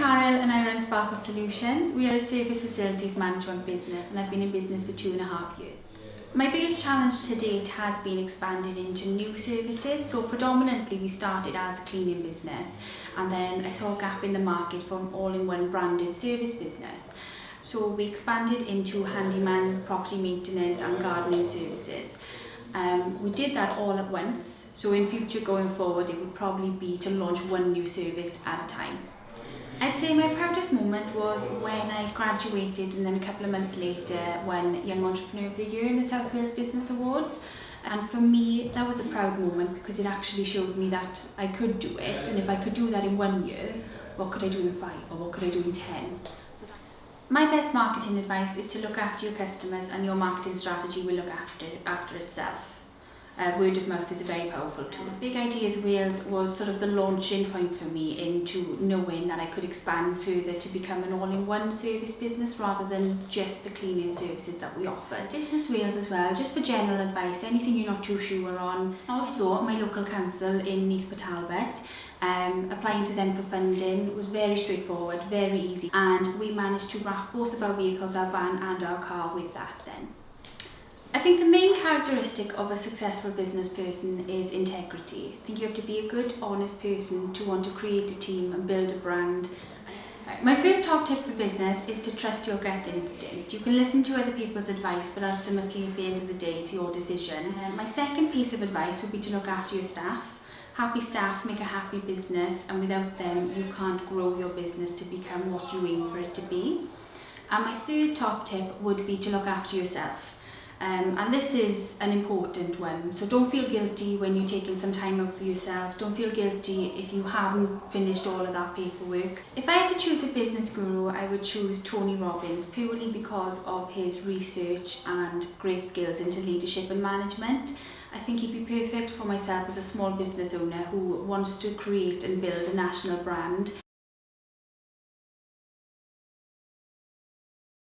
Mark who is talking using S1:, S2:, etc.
S1: Carol and I run Sparkle Solutions. We are a service facilities management business and I've been in business for 2.5 years. My biggest challenge to date has been expanding into new services. So predominantly we started as a cleaning business and then I saw a gap in the market for an all-in-one branded service business. So we expanded into handyman, property maintenance and gardening services. We did that all at once. So in future going forward it would probably be to launch one new service at a time. I'd say my proudest moment was when I graduated and then a couple of months later won Young Entrepreneur of the Year in the South Wales Business Awards. And for me that was a proud moment because it actually showed me that I could do it, and if I could do that in 1 year, what could I do in 5 or what could I do in 10? My best marketing advice is to look after your customers and your marketing strategy will look after itself. Word of mouth is a very powerful tool. Big Ideas Wales was sort of the launching point for me into knowing that I could expand further to become an all-in-one service business rather than just the cleaning services that we offer. Business Wales as well, just for general advice, anything you're not too sure on. Also, my local council in Neath Talbot, applying to them for funding was very straightforward, very easy, and we managed to wrap both of our vehicles, our van and our car, with that then. I think the main characteristic of a successful business person is integrity. I think you have to be a good, honest person to want to create a team and build a brand. My first top tip for business is to trust your gut instinct. You can listen to other people's advice, but ultimately at the end of the day it's your decision. My second piece of advice would be to look after your staff. Happy staff make a happy business, and without them you can't grow your business to become what you aim for it to be. And my third top tip would be to look after yourself. And this is an important one, so don't feel guilty when you're taking some time out for yourself. Don't feel guilty if you haven't finished all of that paperwork. If I had to choose a business guru, I would choose Tony Robbins, purely because of his research and great skills into leadership and management. I think he'd be perfect for myself as a small business owner who wants to create and build a national brand.